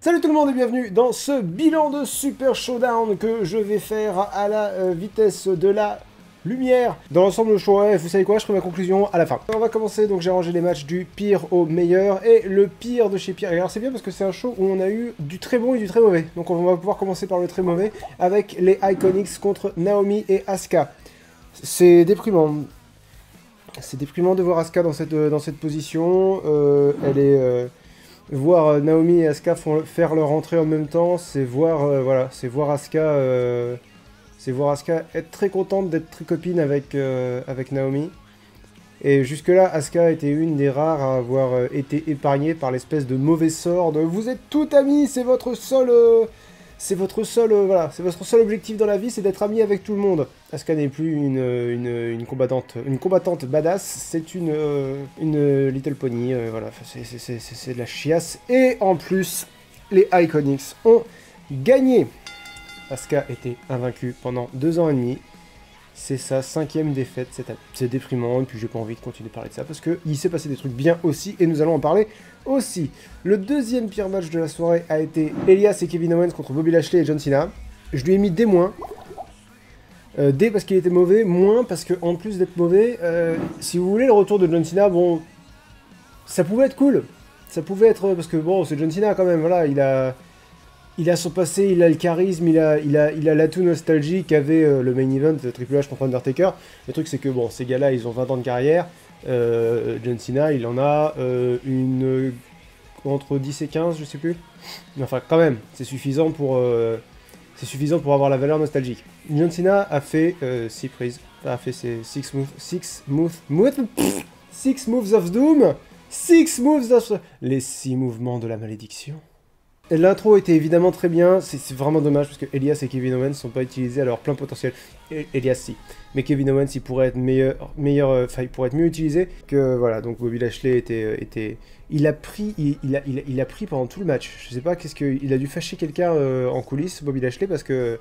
Salut tout le monde et bienvenue dans ce bilan de Super Showdown que je vais faire à la vitesse de la lumière. Dans l'ensemble, le show, vous savez quoi, je ferai ma conclusion à la fin. On va commencer, donc j'ai rangé les matchs du pire au meilleur et le pire de chez pire. Et alors c'est bien parce que c'est un show où on a eu du très bon et du très mauvais. Donc on va pouvoir commencer par le très mauvais avec les Iconics contre Naomi et Asuka. C'est déprimant. C'est déprimant de voir Asuka dans cette position. Elle est... voir Naomi et Asuka faire leur entrée en même temps, c'est voir, voilà, c'est voir Asuka être très contente d'être très copine avec Naomi. Et jusque-là, Asuka était une des rares à avoir été épargnée par l'espèce de mauvais sort de vous êtes tout amis, c'est votre seul objectif dans la vie, c'est d'être ami avec tout le monde. Asuka n'est plus une combattante badass, c'est une Little Pony, voilà, c'est de la chiasse. Et en plus, les Iconics ont gagné. Asuka était invaincue pendant 2 ans et demi. C'est sa 5e défaite, c'est déprimant, et puis j'ai pas envie de continuer de parler de ça, parce qu'il s'est passé des trucs bien aussi, et nous allons en parler aussi. Le deuxième pire match de la soirée a été Elias et Kevin Owens contre Bobby Lashley et John Cena. Je lui ai mis D-, D parce qu'il était mauvais, moins parce que en plus d'être mauvais, si vous voulez le retour de John Cena, bon, ça pouvait être cool. Ça pouvait être, parce que bon, c'est John Cena quand même, voilà, il a son passé, il a le charisme, il a l'atout nostalgique qu'avait le main event Triple H contre Undertaker. Le truc c'est que bon, ces gars-là, ils ont 20 ans de carrière. John Cena, il en a entre 10 et 15, je sais plus. Mais enfin, quand même, c'est suffisant pour avoir la valeur nostalgique. John Cena a fait 6 prises, a fait ses 6 moves of doom, 6 moves of... les 6 mouvements de la malédiction. L'intro était évidemment très bien, c'est vraiment dommage parce que Elias et Kevin Owens ne sont pas utilisés à leur plein potentiel. Elias si, mais Kevin Owens il pourrait être il pourrait être mieux utilisé que voilà. Donc Bobby Lashley il a pris pendant tout le match. Je sais pas il a dû fâcher quelqu'un en coulisses, Bobby Lashley, parce que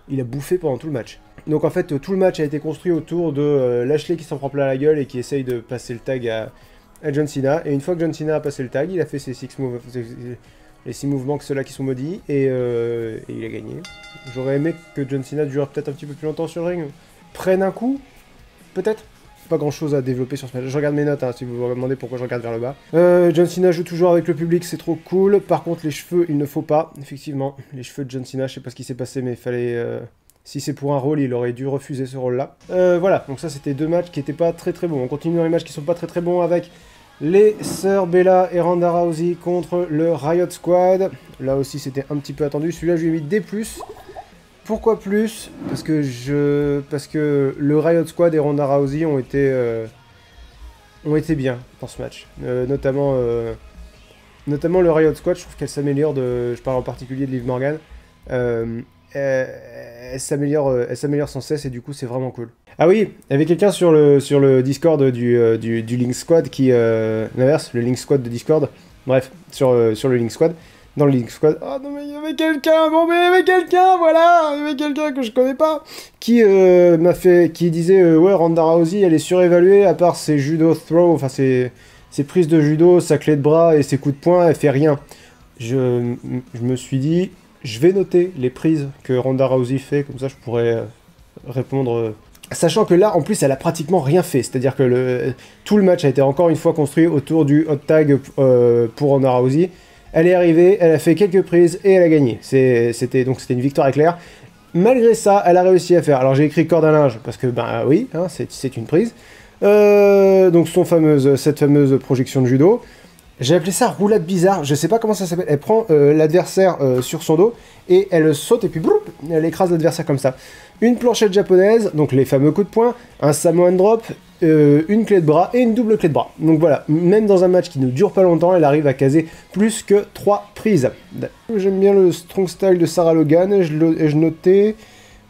il a bouffé pendant tout le match. Donc en fait tout le match a été construit autour de Lashley qui s'en prend plein la gueule et qui essaye de passer le tag à John Cena. Et une fois que John Cena a passé le tag, il a fait ses 6 moves. Les 6 mouvements que ceux-là qui sont maudits, et il a gagné. J'aurais aimé que John Cena dure peut-être un petit peu plus longtemps sur le ring. Prenne un coup, peut-être. Pas grand-chose à développer sur ce match. Je regarde mes notes, hein, si vous vous demandez pourquoi je regarde vers le bas. John Cena joue toujours avec le public, c'est trop cool. Par contre, les cheveux, il ne faut pas. Effectivement, les cheveux de John Cena, je sais pas ce qui s'est passé, mais il fallait... si c'est pour un rôle, il aurait dû refuser ce rôle-là. Voilà, donc ça, c'était 2 matchs qui étaient pas très très bons. On continue dans les matchs qui sont pas très très bons avec... les sœurs Bella et Ronda Rousey contre le Riot Squad. Là aussi c'était un petit peu attendu. Celui-là je lui ai mis D+. Pourquoi plus? Parce que le Riot Squad et Ronda Rousey ont été bien dans ce match. Notamment le Riot Squad, je trouve qu'elle s'améliore je parle en particulier de Liv Morgan. Elle s'améliore sans cesse et du coup c'est vraiment cool. Ah oui, il y avait quelqu'un sur le Discord du Link Squad qui... l'inverse, le Link Squad de Discord. Bref, sur le Link Squad. Dans le Link Squad... Oh non mais il y avait quelqu'un, bon mais il y avait quelqu'un, voilà. Il y avait quelqu'un que je connais pas. Qui disait, ouais, Ronda Rousey elle est surévaluée à part ses judo throw, enfin ses prises de judo, sa clé de bras et ses coups de poing, elle fait rien. Je me suis dit... je vais noter les prises que Ronda Rousey fait, comme ça je pourrais répondre... Sachant que là, en plus, elle a pratiquement rien fait. C'est-à-dire que tout le match a été encore une fois construit autour du hot tag pour Ronda Rousey. Elle est arrivée, elle a fait quelques prises et elle a gagné. C'était une victoire éclair. Malgré ça, elle a réussi à faire... alors j'ai écrit corde à linge, parce que, ben oui, hein, c'est une prise. Donc cette fameuse projection de judo. J'ai appelé ça roulade bizarre, je sais pas comment ça s'appelle. Elle prend l'adversaire sur son dos et elle saute et puis broup, elle écrase l'adversaire comme ça. Une planchette japonaise, donc les fameux coups de poing, un Samoan drop, une clé de bras et une double clé de bras. Donc voilà, même dans un match qui ne dure pas longtemps, elle arrive à caser plus que 3 prises. J'aime bien le strong style de Sarah Logan et je notais...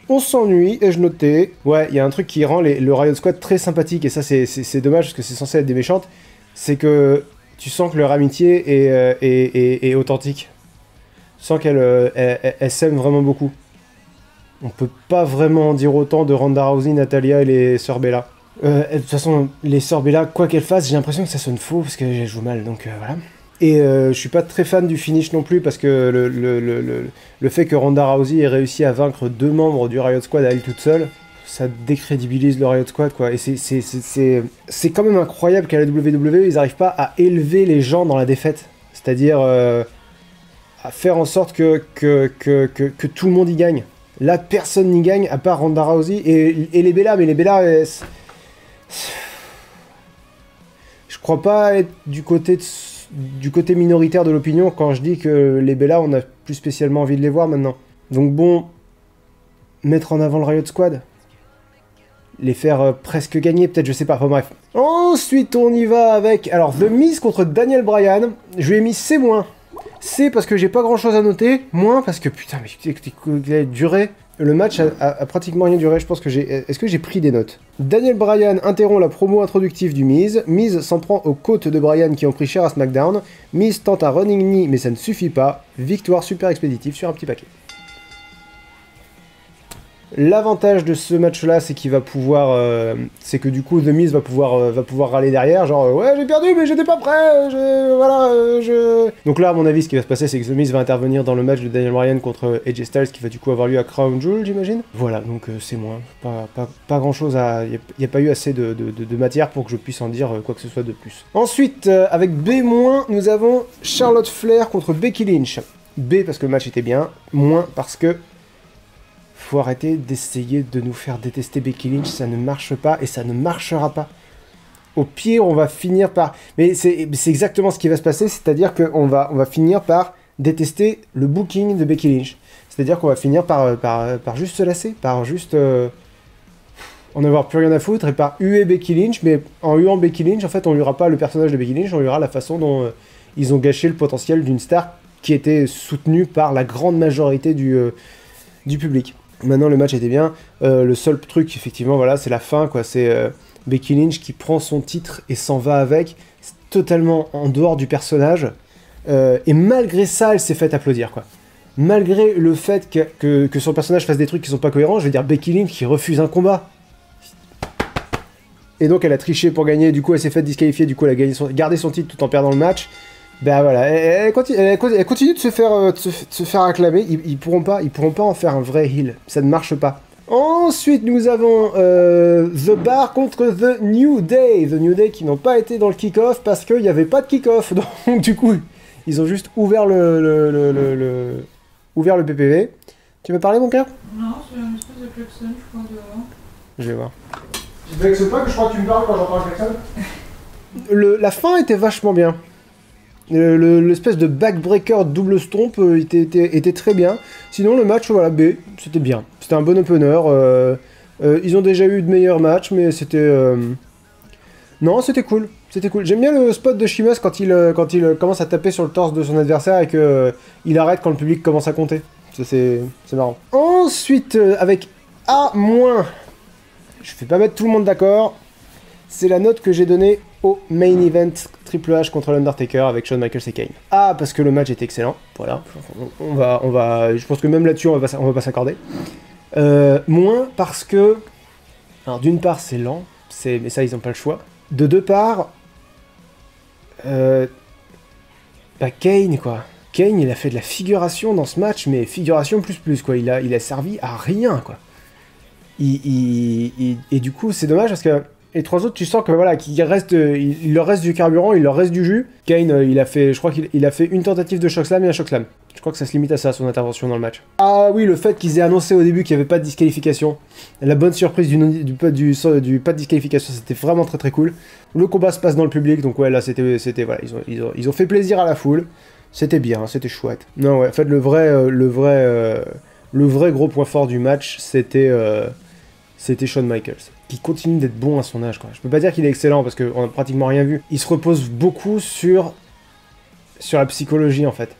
on s'ennuie, et je notais... ouais, il y a un truc qui rend le Riot Squad très sympathique, et ça c'est dommage parce que c'est censé être des méchantes, c'est que... tu sens que leur amitié est authentique. Tu sens qu'elles s'aiment vraiment beaucoup. On peut pas vraiment en dire autant de Ronda Rousey, Natalya et les sœurs Bella. De toute façon, les sœurs Bella, quoi qu'elles fassent, j'ai l'impression que ça sonne faux parce qu'elles jouent mal, donc voilà. Et je suis pas très fan du finish non plus parce que le fait que Ronda Rousey ait réussi à vaincre 2 membres du Riot Squad à elle toute seule, ça décrédibilise le Riot Squad, quoi. Et c'est quand même incroyable qu'à la WWE, ils n'arrivent pas à élever les gens dans la défaite. C'est-à-dire à faire en sorte que tout le monde y gagne. Là, personne n'y gagne à part Ronda Rousey et les Bella, mais les Bella... je crois pas être du côté minoritaire de l'opinion quand je dis que les Bella, on a plus spécialement envie de les voir maintenant. Donc bon, mettre en avant le Riot Squad, les faire presque gagner, peut-être, je sais pas, enfin bref. Ensuite, on y va avec, alors, The Miz contre Daniel Bryan. Je lui ai mis C-. C parce que j'ai pas grand-chose à noter, moins parce que, putain, mais duré. Le match a pratiquement rien duré, je pense que j'ai... Est-ce que j'ai pris des notes? Daniel Bryan interrompt la promo introductive du Miz. Miz s'en prend aux côtes de Bryan qui ont pris cher à SmackDown. Miz tente un running knee, mais ça ne suffit pas. Victoire super expéditive sur un petit paquet. L'avantage de ce match-là, c'est qu'il va pouvoir... c'est que du coup, The Miz va pouvoir râler derrière, genre ouais, j'ai perdu, mais j'étais pas prêt, Donc là, à mon avis, ce qui va se passer, c'est que The Miz va intervenir dans le match de Daniel Bryan contre AJ Styles, qui va du coup avoir lieu à Crown Jewel, j'imagine. Voilà, donc c'est moins. Pas grand-chose à... Il n'y a pas eu assez de matière pour que je puisse en dire quoi que ce soit de plus. Ensuite, avec B-, nous avons Charlotte Flair contre Becky Lynch. B, parce que le match était bien, moins parce que... Faut arrêter d'essayer de nous faire détester Becky Lynch, ça ne marche pas et ça ne marchera pas. Au pire, on va finir par... Mais c'est exactement ce qui va se passer, c'est-à-dire qu'on va finir par détester le booking de Becky Lynch. C'est-à-dire qu'on va finir par juste se lasser, par juste en avoir plus rien à foutre et par huer Becky Lynch, mais en huant Becky Lynch, en fait, on huera pas le personnage de Becky Lynch, on huera la façon dont ils ont gâché le potentiel d'une star qui était soutenue par la grande majorité du public. Maintenant, le match était bien. Le seul truc, effectivement, voilà, c'est la fin, quoi. C'est Becky Lynch qui prend son titre et s'en va avec. C'est totalement en dehors du personnage. Et malgré ça, elle s'est faite applaudir, quoi. Malgré le fait que son personnage fasse des trucs qui sont pas cohérents, je veux dire, Becky Lynch qui refuse un combat. Et donc, elle a triché pour gagner. Du coup, elle s'est faite disqualifier. Du coup, elle a gardé son titre tout en perdant le match. Ben voilà, elle continue de se faire acclamer, ils pourront pas en faire un vrai heel, ça ne marche pas. Ensuite, nous avons The Bar contre The New Day. The New Day qui n'ont pas été dans le kick-off parce qu'il n'y avait pas de kick-off, donc du coup, ils ont juste ouvert le PPV. Tu veux parler, mon cœur? Non, c'est une espèce de klaxon, je crois, dehors. Je vais voir. Tu te vexes pas que je crois que tu me parles quand j'entends un klaxon? La fin était vachement bien. L'espèce de backbreaker double stomp était très bien. Sinon, le match, voilà, B, c'était bien. C'était un bon opener. Ils ont déjà eu de meilleurs matchs, mais c'était... Non, c'était cool. C'était cool. J'aime bien le spot de Sheamus quand il commence à taper sur le torse de son adversaire et qu'il arrête quand le public commence à compter. C'est marrant. Ensuite, avec A-, je vais pas mettre tout le monde d'accord. C'est la note que j'ai donnée au main event Triple H contre l'Undertaker avec Shawn Michaels et Kane. Ah, parce que le match était excellent. Voilà. Je pense que même là-dessus, on va pas s'accorder. Moins parce que... Alors, d'une part, c'est lent. Mais ça, ils n'ont pas le choix. De deux parts... Kane, quoi. Kane, il a fait de la figuration dans ce match, mais figuration plus, quoi. Il a servi à rien, quoi. Et du coup, c'est dommage parce que... Et 3 autres, tu sens que voilà, il leur reste du carburant, il leur reste du jus. Kane, je crois qu'il a fait une tentative de chokeslam et un chokeslam. Je crois que ça se limite à ça, son intervention dans le match. Ah oui, le fait qu'ils aient annoncé au début qu'il n'y avait pas de disqualification. La bonne surprise du pas de disqualification, c'était vraiment très très cool. Le combat se passe dans le public, donc ouais, là c'était voilà, ils ont fait plaisir à la foule. C'était bien, c'était chouette. Non ouais, en fait le vrai gros point fort du match, c'était Shawn Michaels, qui continue d'être bon à son âge, quoi. Je peux pas dire qu'il est excellent, parce qu'on a pratiquement rien vu. Il se repose beaucoup sur la psychologie, en fait.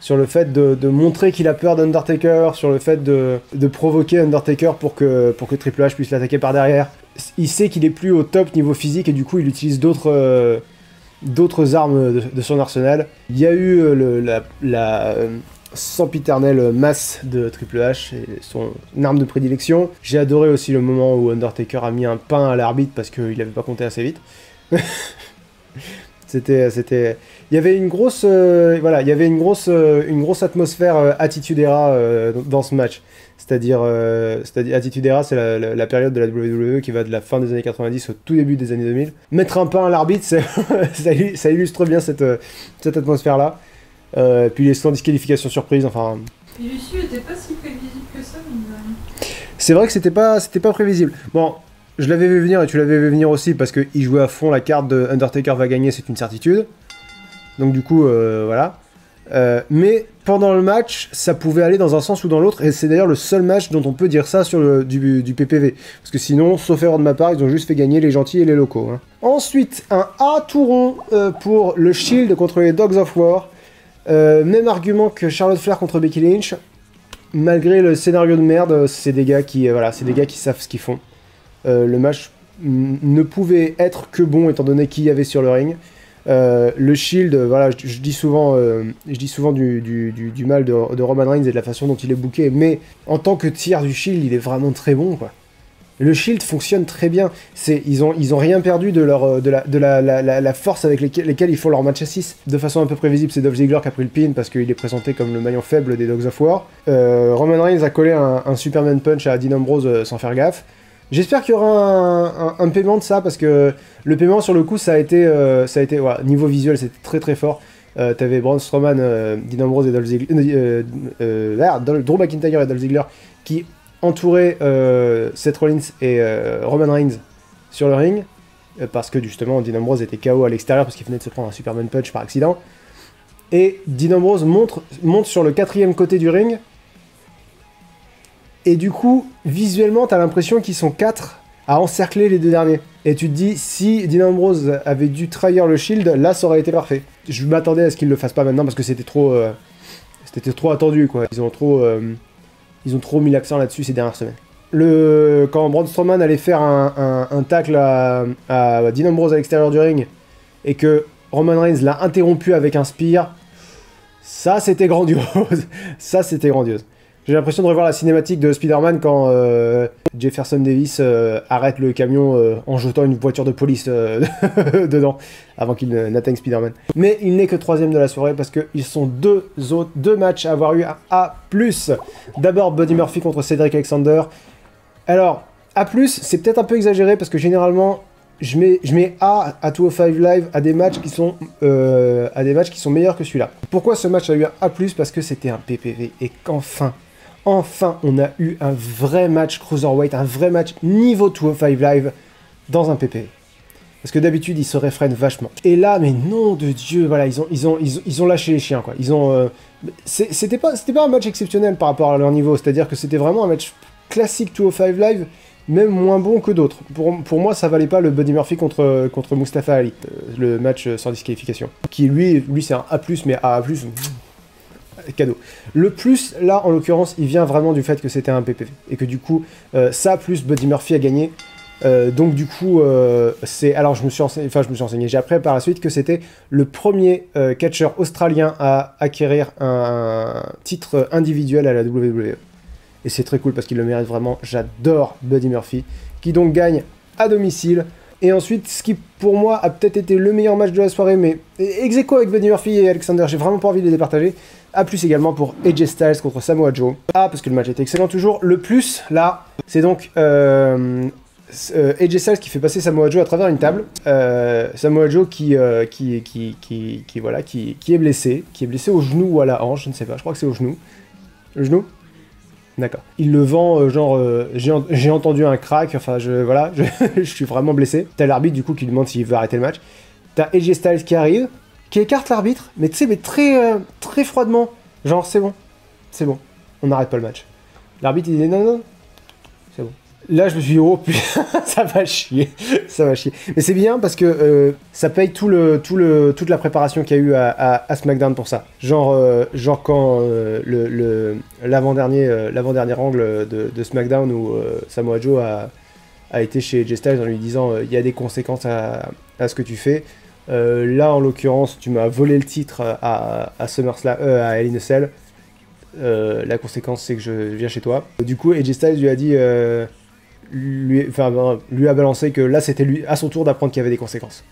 Sur le fait de montrer qu'il a peur d'Undertaker, sur le fait de provoquer Undertaker pour que Triple H puisse l'attaquer par derrière. Il sait qu'il est plus au top niveau physique, et du coup, il utilise d'autres armes de son arsenal. Il y a eu la sempiternelle masse de Triple H, et son arme de prédilection. J'ai adoré aussi le moment où Undertaker a mis un pain à l'arbitre parce qu'il n'avait pas compté assez vite. Il y avait une grosse, voilà, il y avait une grosse atmosphère Attitude Era dans ce match. C'est-à-dire Attitude Era, c'est la période de la WWE qui va de la fin des années 90 au tout début des années 2000. Mettre un pain à l'arbitre, ça illustre bien cette atmosphère-là. Puis les sans disqualification surprise, enfin... Et l'issue était pas si prévisible que ça, mine de rien. C'est vrai que c'était pas prévisible. Bon, je l'avais vu venir et tu l'avais vu venir aussi parce qu'il jouait à fond la carte de Undertaker va gagner, c'est une certitude. Donc du coup, voilà. Mais pendant le match, ça pouvait aller dans un sens ou dans l'autre, et c'est d'ailleurs le seul match dont on peut dire ça sur du PPV. Parce que sinon, sauf erreur de ma part, ils ont juste fait gagner les gentils et les locaux. Hein. Ensuite, un A tout rond pour le Shield contre les Dogs of War. Même argument que Charlotte Flair contre Becky Lynch. Malgré le scénario de merde, c'est des gars qui savent ce qu'ils font. Le match ne pouvait être que bon étant donné qui y avait sur le ring. Le Shield, voilà, je dis souvent du mal de Roman Reigns et de la façon dont il est booké, mais en tant que tiers du Shield, il est vraiment très bon, quoi. Le Shield fonctionne très bien. Ils ont rien perdu de la force avec lesquelles ils font leur match à 6. De façon un peu prévisible, c'est Dolph Ziggler qui a pris le pin parce qu'il est présenté comme le maillon faible des Dogs of War. Roman Reigns a collé un Superman Punch à Dean Ambrose sans faire gaffe. J'espère qu'il y aura un paiement de ça parce que le paiement sur le coup ça a été voilà, niveau visuel c'était très très fort. T'avais Braun Strowman, Dean Ambrose et Dolph Ziggler, Drew McIntyre et Dolph Ziggler qui entouraient Seth Rollins et Roman Reigns sur le ring parce que justement Dean Ambrose était KO à l'extérieur parce qu'il venait de se prendre un Superman Punch par accident. Et Dean Ambrose monte sur le 4e côté du ring. Et du coup, visuellement, t'as l'impression qu'ils sont 4 à encercler les 2 derniers. Et tu te dis, si Dean Ambrose avait dû trahir le Shield, là, ça aurait été parfait. Je m'attendais à ce qu'ils le fassent pas maintenant, parce que c'était trop attendu, quoi. Ils ont trop mis l'accent là-dessus ces dernières semaines. Quand Braun Strowman allait faire un tacle à Dean Ambrose à l'extérieur du ring, et que Roman Reigns l'a interrompu avec un spear, ça, c'était grandiose. Ça, c'était grandiose. J'ai l'impression de revoir la cinématique de Spider-Man quand Jefferson Davis arrête le camion en jetant une voiture de police dedans, avant qu'il n'atteigne Spider-Man. Mais il n'est que 3ème de la soirée parce qu'ils sont deux matchs à avoir eu un A+. D'abord Buddy Murphy contre Cedric Alexander. Alors, A+, c'est peut-être un peu exagéré parce que généralement, je mets A à 205 Live à des matchs qui sont meilleurs que celui-là. Pourquoi ce match a eu un A+? Parce que c'était un PPV et qu'enfin, on a eu un vrai match Cruiserweight, un vrai match niveau 205 Live dans un PPV. Parce que d'habitude, ils se réfrènent vachement. Et là, mais nom de Dieu, voilà, ils ont lâché les chiens, quoi. C'était pas un match exceptionnel par rapport à leur niveau, c'est-à-dire que c'était vraiment un match classique 205 Live, même moins bon que d'autres. Pour moi, ça valait pas le Buddy Murphy contre Mustafa Ali, le match sans disqualification. Qui, lui c'est un A+, mais A+, cadeau. Le plus, là, en l'occurrence, il vient vraiment du fait que c'était un PPV. Et que du coup, ça plus Buddy Murphy a gagné. Donc du coup, alors je me suis renseigné, j'ai appris par la suite que c'était le premier catcheur australien à acquérir un titre individuel à la WWE. Et c'est très cool parce qu'il le mérite vraiment. J'adore Buddy Murphy, qui donc gagne à domicile. Et ensuite, ce qui pour moi a peut-être été le meilleur match de la soirée, mais ex aequo avec Buddy Murphy et Alexander, j'ai vraiment pas envie de les départager. A plus également pour AJ Styles contre Samoa Joe. Parce que le match était excellent toujours. Le plus, là, c'est donc AJ Styles qui fait passer Samoa Joe à travers une table. Samoa Joe qui est blessé au genou ou à la hanche, je ne sais pas, je crois que c'est au genou. Le genou ? D'accord. Il le vend, j'ai entendu un crack, enfin, je suis vraiment blessé. T'as l'arbitre, du coup, qui lui demande s'il veut arrêter le match. T'as AJ Styles qui arrive, qui écarte l'arbitre, mais tu sais, mais très froidement. Genre, c'est bon, on n'arrête pas le match. L'arbitre, il dit non, c'est bon. Là, je me suis dit, oh putain, ça va chier. Mais c'est bien parce que ça paye toute la préparation qu'il y a eu à SmackDown pour ça. Genre quand l'avant-dernier angle de SmackDown où Samoa Joe a été chez AJ Styles en lui disant il y a des conséquences à ce que tu fais. Là, en l'occurrence, tu m'as volé le titre à SummerSlam, à Hell in a Cell. La conséquence, c'est que je viens chez toi. Du coup, AJ Styles lui a dit... lui a balancé que là c'était lui à son tour d'apprendre qu'il y avait des conséquences.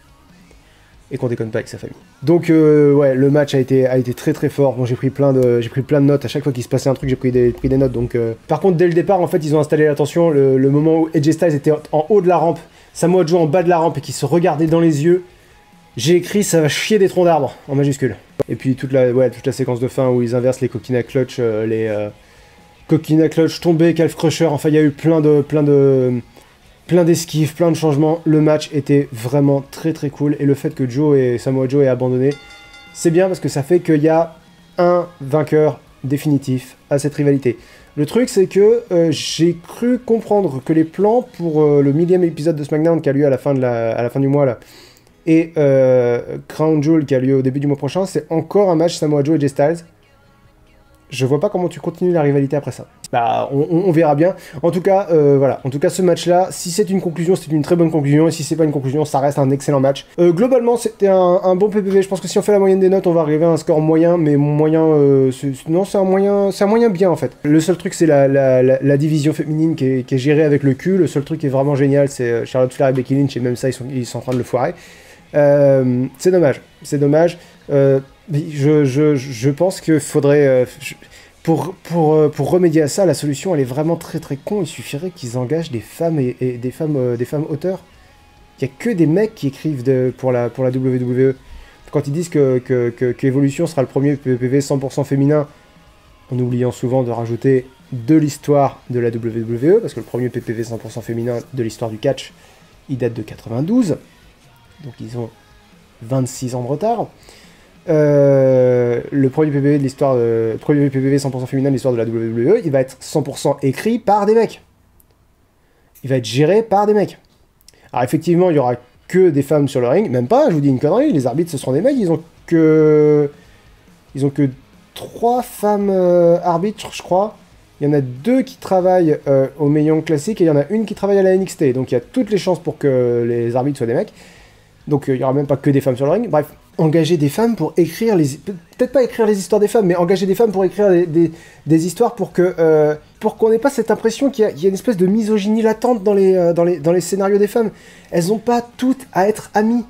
et qu'on déconne pas avec sa famille. Donc ouais, le match a été très très fort. Bon, j'ai pris plein de notes à chaque fois qu'il se passait un truc, j'ai pris des notes. Donc par contre, dès le départ, en fait, ils ont installé l'attention. Le moment où AJ Styles était en haut de la rampe, Samoa Joe en bas de la rampe et qui se regardait dans les yeux, j'ai écrit ça va chier des troncs d'arbres en majuscule. Et puis toute la séquence de fin où ils inversent les coquina clutch, coquina clutch tombés, calf crusher. Enfin, il y a eu plein d'esquives, plein de changements. Le match était vraiment très très cool. Et le fait que Samoa Joe aient abandonné, c'est bien parce que ça fait qu'il y a un vainqueur définitif à cette rivalité. Le truc, c'est que j'ai cru comprendre que les plans pour le 1000e épisode de SmackDown qui a lieu à la fin du mois là, et Crown Jewel qui a lieu au début du mois prochain, c'est encore un match Samoa Joe et AJ Styles. Je vois pas comment tu continues la rivalité après ça. Bah, on verra bien. En tout cas, voilà. En tout cas, ce match-là, si c'est une conclusion, c'est une très bonne conclusion. Et si c'est pas une conclusion, ça reste un excellent match. Globalement, c'était un bon PPV. Je pense que si on fait la moyenne des notes, on va arriver à un score moyen. Mais moyen, non, c'est un moyen bien en fait. Le seul truc, c'est la division féminine qui est gérée avec le cul. Le seul truc qui est vraiment génial, c'est Charlotte Flair et Becky Lynch. Et même ça, ils sont en train de le foirer. C'est dommage. C'est dommage. Je pense qu'il faudrait... pour remédier à ça, la solution, elle est vraiment très très con. Il suffirait qu'ils engagent des femmes et des femmes auteurs. Il n'y a que des mecs qui écrivent pour la WWE. Quand ils disent que Evolution sera le premier PPV 100% féminin, en oubliant souvent de rajouter de l'histoire de la WWE, parce que le premier PPV 100% féminin de l'histoire du catch, il date de 92. Donc ils ont 26 ans de retard. Le premier PPV de l'histoire, premier PPV 100% féminin de l'histoire de la WWE, il va être 100% écrit par des mecs. Il va être géré par des mecs. Alors effectivement, il y aura que des femmes sur le ring, même pas, je vous dis une connerie, les arbitres ce seront des mecs, ils ont que 3 femmes arbitres, je crois. Il y en a 2 qui travaillent au Maillon Classique et il y en a une qui travaille à la NXT. Donc il y a toutes les chances pour que les arbitres soient des mecs. Donc il n'y aura même pas que des femmes sur le ring. Bref, engager des femmes pour écrire peut-être pas écrire les histoires des femmes, mais engager des femmes pour écrire des histoires pour qu'on n'ait pas cette impression qu'il y a une espèce de misogynie latente dans les scénarios des femmes. Elles n'ont pas toutes à être amies.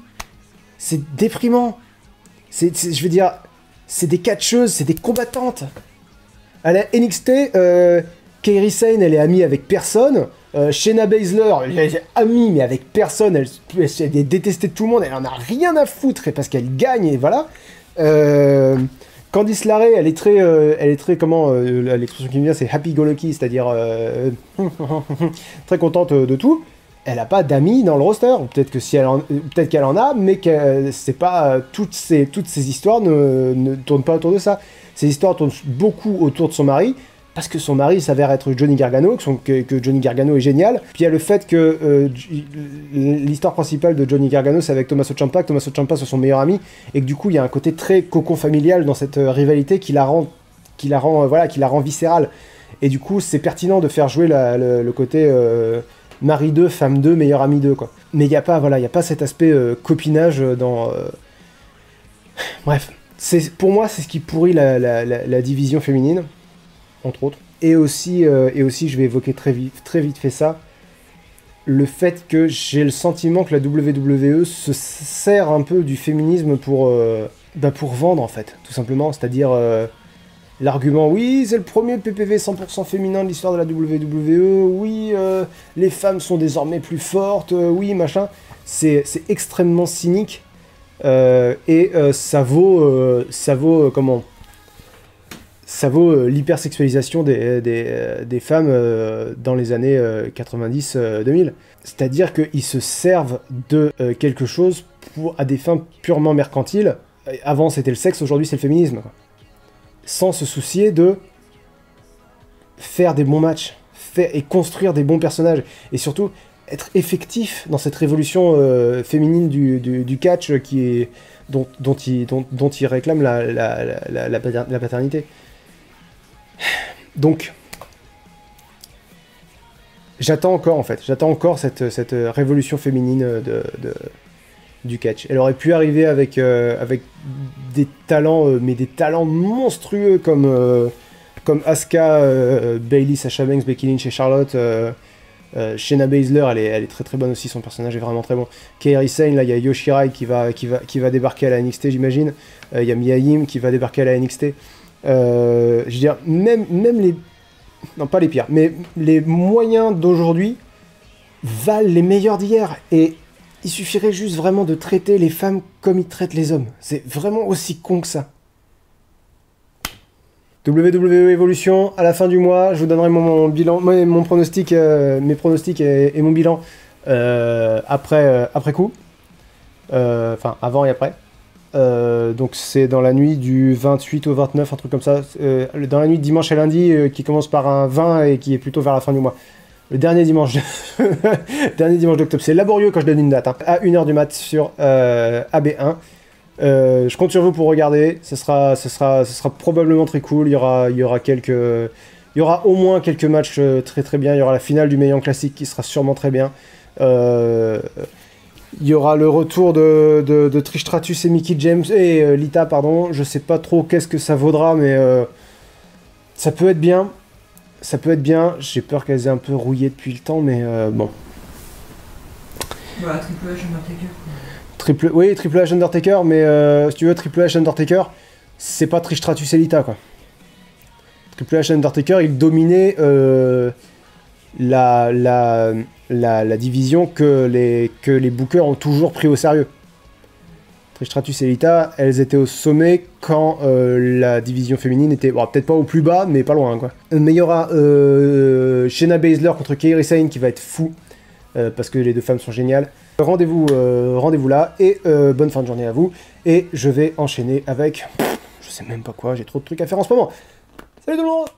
C'est déprimant. Je veux dire, c'est des catcheuses, c'est des combattantes. À la NXT, Kairi Sane, elle est amie avec personne. Shayna Baszler, elle est amie mais avec personne, elle est détestée de tout le monde, elle en a rien à foutre parce qu'elle gagne et voilà. Candice LeRae, elle est très comment, l'expression qui me vient c'est happy go lucky, c'est-à-dire très contente de tout. Elle n'a pas d'amis dans le roster, peut-être qu'elle en a, mais que c'est pas toutes ces histoires ne tournent pas autour de ça. Ces histoires tournent beaucoup autour de son mari. Parce que son mari s'avère être Johnny Gargano, que Johnny Gargano est génial. Puis il y a le fait que l'histoire principale de Johnny Gargano, c'est avec Tommaso Ciampa, que Tommaso Ciampa soit son meilleur ami, et que du coup il y a un côté très cocon familial dans cette rivalité qui la rend viscérale. Et du coup c'est pertinent de faire jouer le côté mari 2, femme 2, meilleur ami 2 quoi. Mais il n'y a pas cet aspect copinage dans... Bref, pour moi c'est ce qui pourrit la division féminine. Entre autres. Et aussi, je vais évoquer très vite fait ça, le fait que j'ai le sentiment que la WWE se sert un peu du féminisme pour vendre, en fait, tout simplement. C'est-à-dire, l'argument, oui, c'est le premier PPV 100% féminin de l'histoire de la WWE, oui, les femmes sont désormais plus fortes, oui, machin. C'est extrêmement cynique, et ça vaut comment... Ça vaut l'hypersexualisation des femmes dans les années 90-2000. C'est-à-dire qu'ils se servent de quelque chose à des fins purement mercantiles. Avant c'était le sexe, aujourd'hui c'est le féminisme. Sans se soucier de faire des bons matchs, et construire des bons personnages. Et surtout, être effectif dans cette révolution féminine du catch dont il réclame la paternité. Donc, j'attends encore cette révolution féminine du catch. Elle aurait pu arriver avec des talents, mais des talents monstrueux comme Asuka, Bayley, Sasha Banks, Becky Lynch et Charlotte, Shayna Baszler, elle est très très bonne aussi, son personnage est vraiment très bon. Kairi Sane, là il y a Yoshirai qui va débarquer à la NXT, j'imagine. Il y a Mia Yim qui va débarquer à la NXT. Je veux dire, même les... Non, pas les pires, mais les moyens d'aujourd'hui valent les meilleurs d'hier. Et il suffirait juste vraiment de traiter les femmes comme ils traitent les hommes. C'est vraiment aussi con que ça. WWE Evolution, à la fin du mois, je vous donnerai mon bilan, mon pronostic, mes pronostics et mon bilan après coup. Enfin, avant et après. Donc c'est dans la nuit du 28 au 29, un truc comme ça. Dans la nuit de dimanche à lundi, qui commence par un 20 et qui est plutôt vers la fin du mois. Le dernier dimanche, dernier dimanche d'octobre. C'est laborieux quand je donne une date. Hein. À 1h du mat sur AB1. Je compte sur vous pour regarder. Ce sera probablement très cool. Il y aura au moins quelques matchs très très bien. Il y aura la finale du Mae Young Classic qui sera sûrement très bien. Il y aura le retour de Trish Stratus et Mickie James et Lita, pardon. Je sais pas trop qu'est-ce que ça vaudra, mais ça peut être bien. Ça peut être bien. J'ai peur qu'elles aient un peu rouillé depuis le temps, mais bon. Voilà, Triple H Undertaker. Oui, Triple H Undertaker, mais si tu veux, Triple H Undertaker, c'est pas Trish Stratus et Lita, quoi. Triple H Undertaker, il dominait la division que les bookers ont toujours pris au sérieux. Trish Stratus et Lita, elles étaient au sommet quand la division féminine était, bon, peut-être pas au plus bas, mais pas loin, quoi. Mais il y aura Shayna Baszler contre Kairi Sane qui va être fou, parce que les deux femmes sont géniales. Rendez-vous là, et bonne fin de journée à vous. Et je vais enchaîner avec... je sais même pas quoi, j'ai trop de trucs à faire en ce moment. Salut tout le monde!